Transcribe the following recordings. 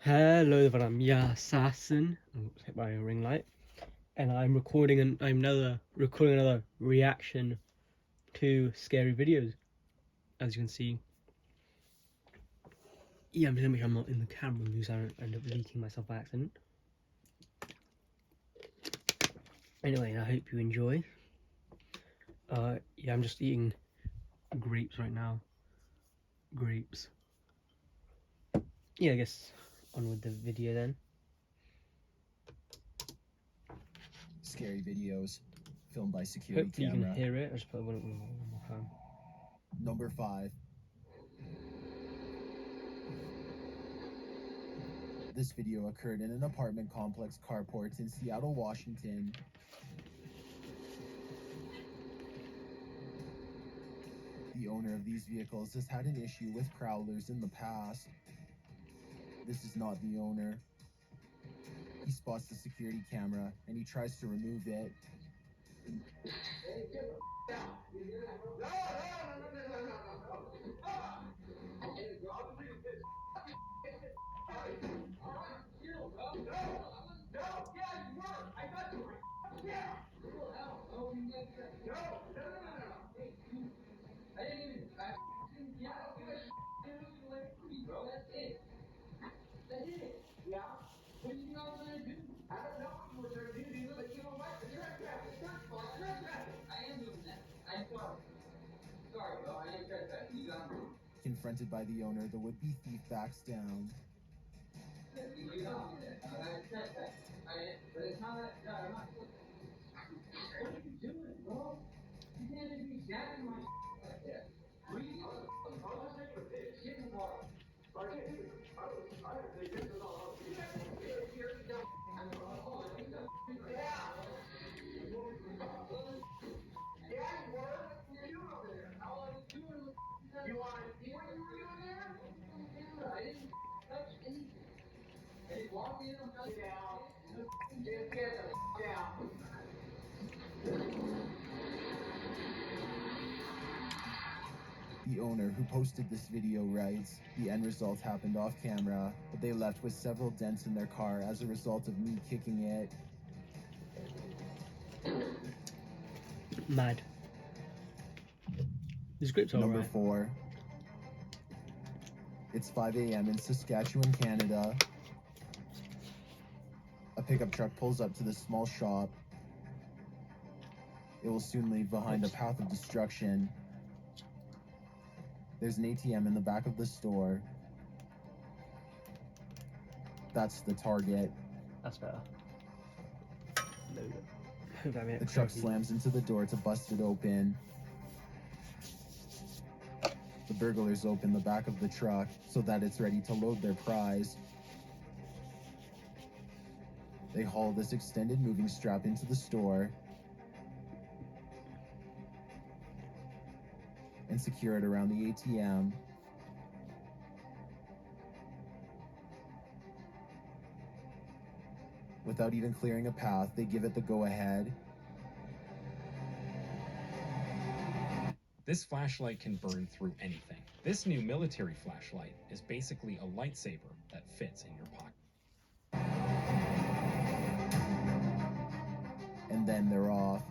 Hello everyone, I'm Assassin. I'm hit by a ring light, and I'm recording another reaction to scary videos. As you can see, yeah, I'm just gonna make sure I'm not in the camera because I don't end up leaking myself by accident. Anyway, I hope you enjoy. Yeah, I'm just eating grapes right now. Grapes. Yeah, I guess on with the video then. Scary videos filmed by security Hopefully camera. you can hear it. I'll just put one more time. Number 5. This video occurred in an apartment complex carport in Seattle, Washington. The owner of these vehicles has had an issue with prowlers in the past. This is not the owner. He spots the security camera and he tries to remove it. Confronted by the owner, the would-be thief backs down. The owner who posted this video writes, "The end result happened off camera, but they left with several dents in their car as a result of me kicking it." Mad. These grapes are Number alright. 4. It's 5 a.m. in Saskatchewan, Canada. A pickup truck pulls up to this small shop. It will soon leave behind a path of destruction. There's an ATM in the back of the store. That's the target. That's better. The truck slams into the door to bust it open. The burglars open the back of the truck so that it's ready to load their prize. They haul this extended moving strap into the store and secure it around the ATM. Without even clearing a path, they give it the go-ahead. This flashlight can burn through anything. This new military flashlight is basically a lightsaber that fits in your pocket. And then they're off.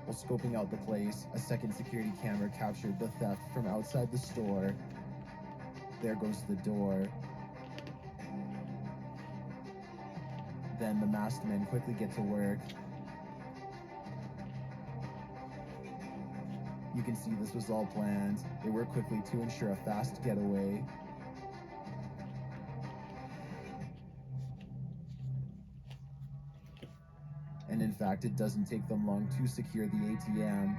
While scoping out the place, a second security camera captured the theft from outside the store. There goes the door. Then the masked men quickly get to work. You can see this was all planned. They work quickly to ensure a fast getaway. And in fact, it doesn't take them long to secure the ATM.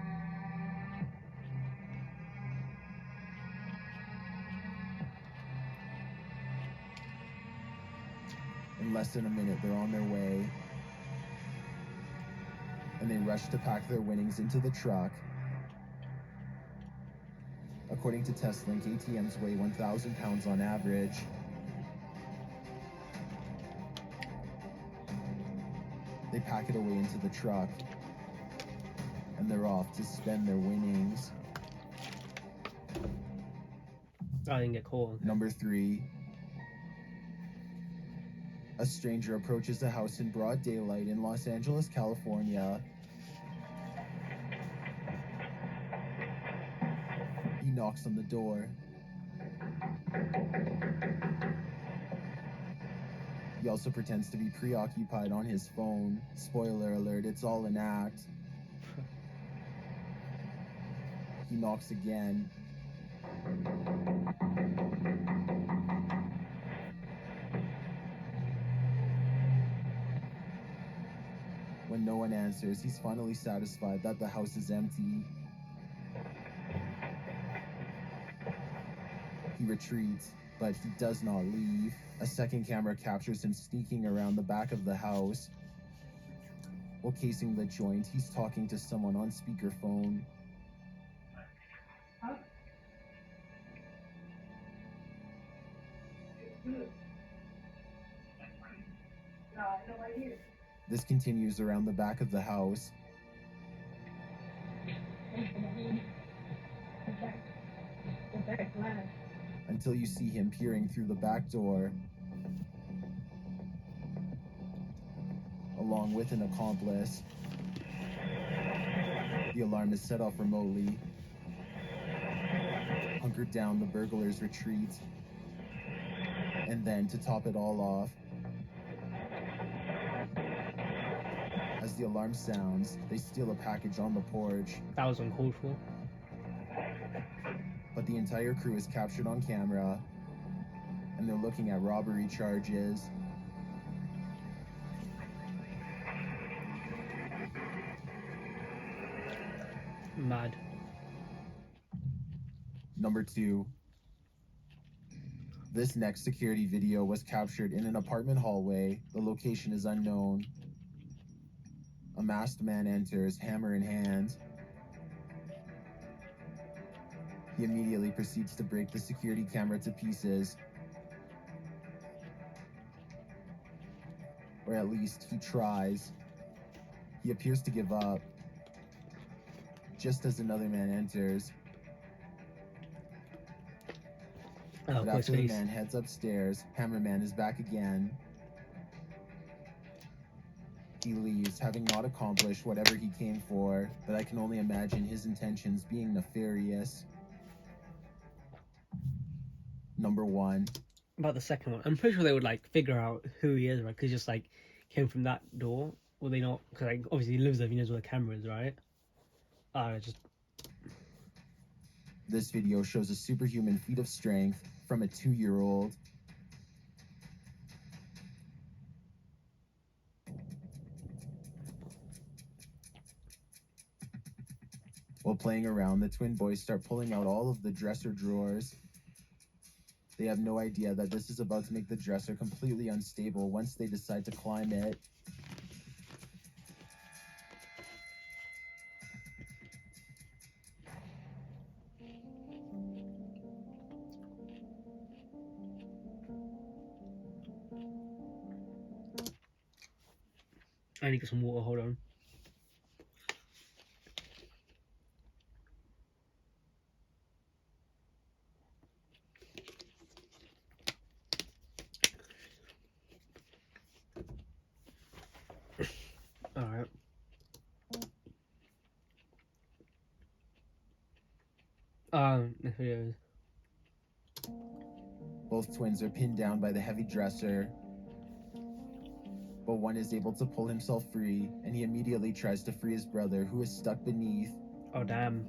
In less than a minute, they're on their way. And they rush to pack their winnings into the truck. According to TestLink, ATMs weigh 1,000 pounds on average. They pack it away into the truck, and they're off to spend their winnings. I didn't get caught. Number 3. A stranger approaches a house in broad daylight in Los Angeles, California. He knocks on the door. He also pretends to be preoccupied on his phone. Spoiler alert, it's all an act. He knocks again. When no one answers, he's finally satisfied that the house is empty. He retreats, but he does not leave. A second camera captures him sneaking around the back of the house. While casing the joint, he's talking to someone on speakerphone. This continues around the back of the house. Until you see him peering through the back door, along with an accomplice. The alarm is set off remotely. Hunkered down, the burglars retreat. And then, to top it all off, as the alarm sounds, they steal a package on the porch. That was uncalled for. But the entire crew is captured on camera, and they're looking at robbery charges. Mad. Number 2. This next security video was captured in an apartment hallway. The location is unknown. A masked man enters, hammer in hand. He immediately proceeds to break the security camera to pieces. Or at least he tries. He appears to give up. Just as another man enters. Oh, But after the man heads upstairs, Hammerman is back again. He leaves, having not accomplished whatever he came for, but I can only imagine his intentions being nefarious. Number 1. About the second one, I'm pretty sure they would like figure out who he is, right? Because just like came from that door, will they not? Because like obviously he lives there, he knows where the camera is, right? Just This video shows a superhuman feat of strength from a 2-year-old. While playing around, the twin boys start pulling out all of the dresser drawers. They have no idea that this is about to make the dresser completely unstable once they decide to climb it. I need to get some water. Hold on. All right. This video is. Both twins are pinned down by the heavy dresser, but one is able to pull himself free, and he immediately tries to free his brother, who is stuck beneath. Oh damn.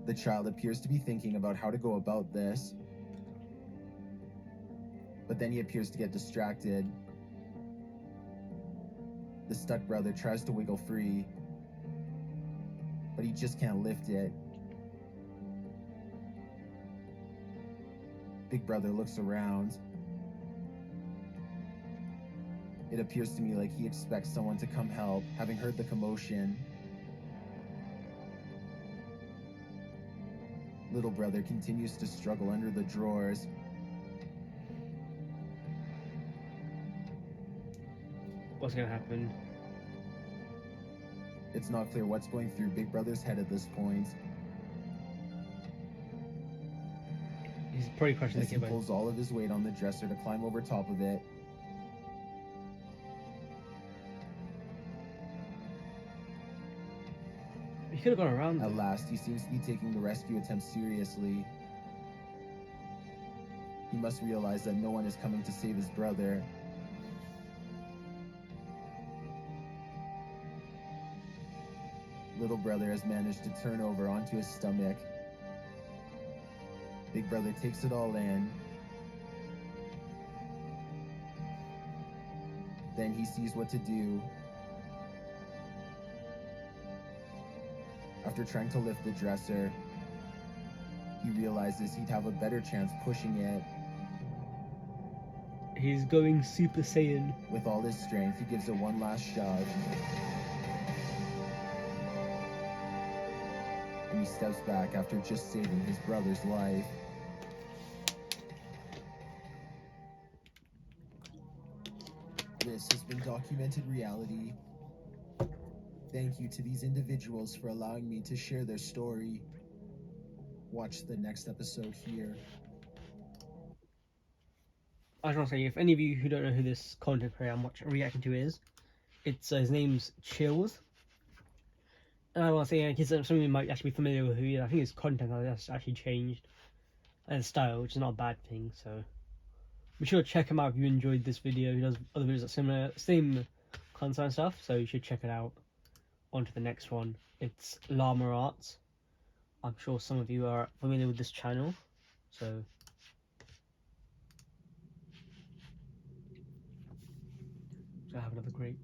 The child appears to be thinking about how to go about this, but then he appears to get distracted. The stuck brother tries to wiggle free, but he just can't lift it. Big brother looks around. It appears to me like he expects someone to come help, having heard the commotion. Little brother continues to struggle under the drawers. What's gonna happen? It's not clear what's going through Big Brother's head at this point. Probably crushing the As he kid, but pulls all of his weight on the dresser to climb over top of it. he could have gone around At it. last, he seems to be taking the rescue attempt seriously. He must realize that no one is coming to save his brother. Little brother has managed to turn over onto his stomach. Big brother takes it all in. Then he sees what to do. After trying to lift the dresser, he realizes he'd have a better chance pushing it. He's going Super Saiyan. With all his strength, he gives it one last shove. And he steps back after just saving his brother's life. This has been Documented Reality. Thank you to these individuals for allowing me to share their story. Watch the next episode here. I just want to say, if any of you who don't know who this content creator I'm reacting to is, it's his name's Chills. And I want to say, because some of you might actually be familiar with who he is. I think his content has actually changed, and his style, which is not a bad thing. So be sure to check him out if you enjoyed this video. He does other videos that same content and stuff, so you should check it out. On to the next one. It's Llama Arts. I'm sure some of you are familiar with this channel, so I have another grape.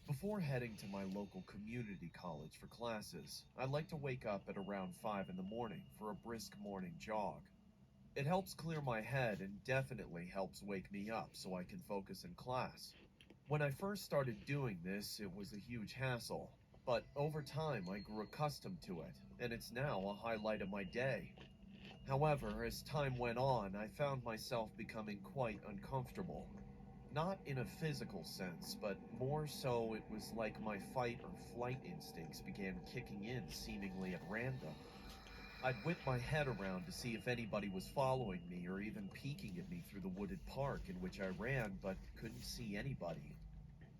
Before heading to my local community college for classes, I like to wake up at around 5 in the morning for a brisk morning jog. It helps clear my head and definitely helps wake me up so I can focus in class. When I first started doing this, it was a huge hassle, but over time I grew accustomed to it, and it's now a highlight of my day. However, as time went on, I found myself becoming quite uncomfortable. Not in a physical sense, but more so it was like my fight or flight instincts began kicking in seemingly at random. I'd whip my head around to see if anybody was following me or even peeking at me through the wooded park in which I ran, but couldn't see anybody.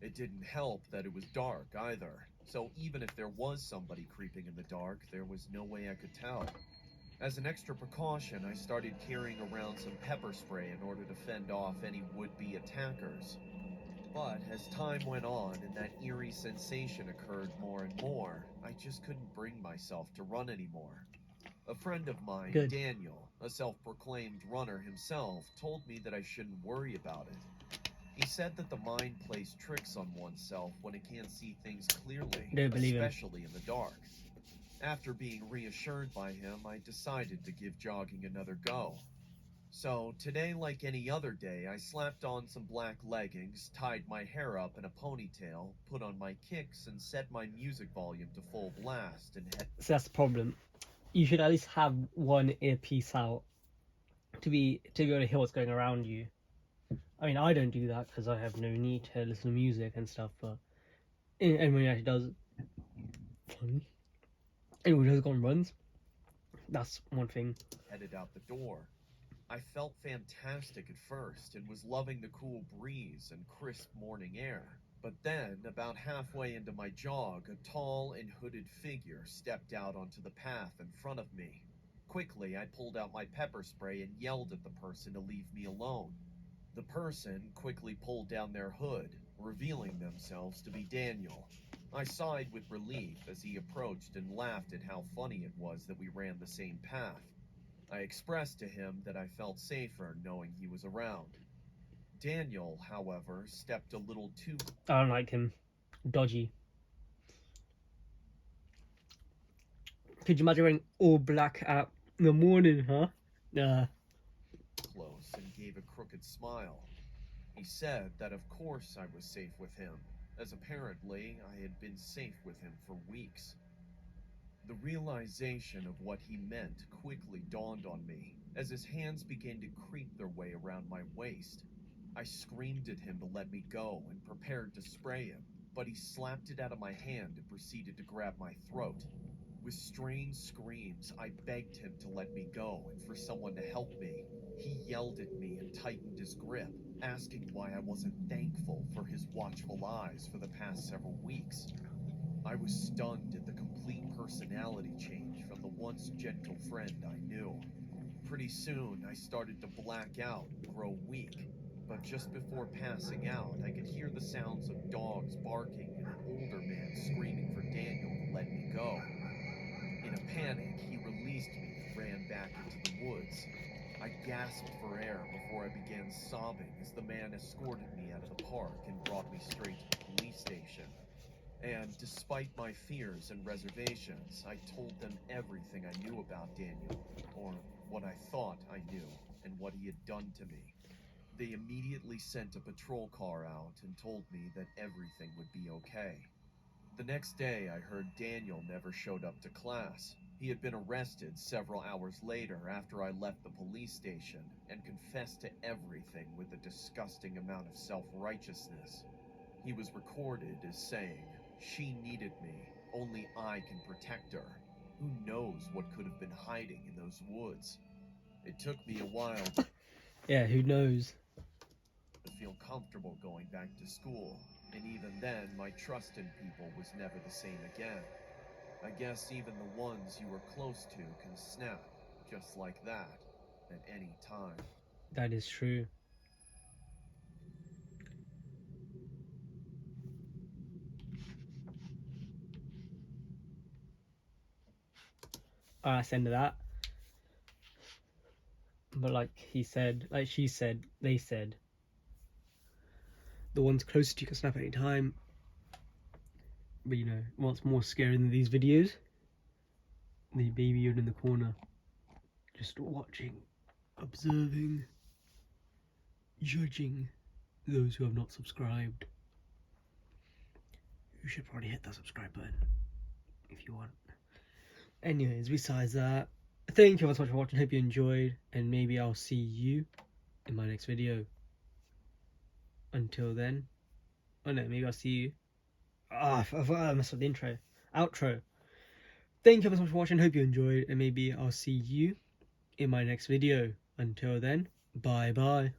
It didn't help that it was dark either, so even if there was somebody creeping in the dark, there was no way I could tell. As an extra precaution, I started carrying around some pepper spray in order to fend off any would-be attackers. But as time went on and that eerie sensation occurred more and more, I just couldn't bring myself to run anymore. A friend of mine, Good. Daniel, a self-proclaimed runner himself, told me that I shouldn't worry about it. He said that the mind plays tricks on oneself when it can't see things clearly, Don't believe him. especially in the dark. After being reassured by him, I decided to give jogging another go. So today, like any other day, I slapped on some black leggings, tied my hair up in a ponytail, put on my kicks, and set my music volume to full blast and head. So that's the problem. You should at least have one earpiece out to be able to hear what's going around you. I mean, I don't do that because I have no need to listen to music and stuff. But anyone who actually does, anyone who has gone runs, that's one thing. Headed out the door. I felt fantastic at first and was loving the cool breeze and crisp morning air. But then, about halfway into my jog, a tall and hooded figure stepped out onto the path in front of me. Quickly, I pulled out my pepper spray and yelled at the person to leave me alone. The person quickly pulled down their hood, revealing themselves to be Daniel. I sighed with relief as he approached and laughed at how funny it was that we ran the same path. I expressed to him that I felt safer knowing he was around. Daniel, however, stepped a little too. I don't like him. Dodgy. Could you imagine wearing all black in the morning, huh? Close and gave a crooked smile. He said that of course I was safe with him, as apparently I had been safe with him for weeks. The realization of what he meant quickly dawned on me, as his hands began to creep their way around my waist. I screamed at him to let me go and prepared to spray him, but he slapped it out of my hand and proceeded to grab my throat. With strained screams, I begged him to let me go and for someone to help me. He yelled at me and tightened his grip, asking why I wasn't thankful for his watchful eyes for the past several weeks. I was stunned at the complete personality change from the once gentle friend I knew. Pretty soon, I started to black out and grow weak. But just before passing out, I could hear the sounds of dogs barking and an older man screaming for Daniel to let me go. In a panic, he released me and ran back into the woods. I gasped for air before I began sobbing as the man escorted me out of the park and brought me straight to the police station. And despite my fears and reservations, I told them everything I knew about Daniel, or what I thought I knew, and what he had done to me. They immediately sent a patrol car out and told me that everything would be okay. The next day, I heard Daniel never showed up to class. He had been arrested several hours later after I left the police station and confessed to everything with a disgusting amount of self-righteousness. He was recorded as saying, "She needed me. Only I can protect her. Who knows what could have been hiding in those woods?" It took me a while Yeah, who knows? to feel comfortable going back to school, and even then, my trust in people was never the same again. I guess even the ones you were close to can snap, just like that, at any time. That is true. That's the end of that. But like he said, like she said, they said, the ones closest to you can snap at any time. But you know, what's more scary than these videos? The baby Yoda in the corner, just watching, observing, judging those who have not subscribed. You should probably hit that subscribe button if you want. Anyways, besides that, thank you so much for watching. Hope you enjoyed, and maybe I'll see you in my next video. Until then, oh no, maybe I'll see you. I messed up the outro. Thank you so much for watching. Hope you enjoyed, and maybe I'll see you in my next video. Until then, bye bye.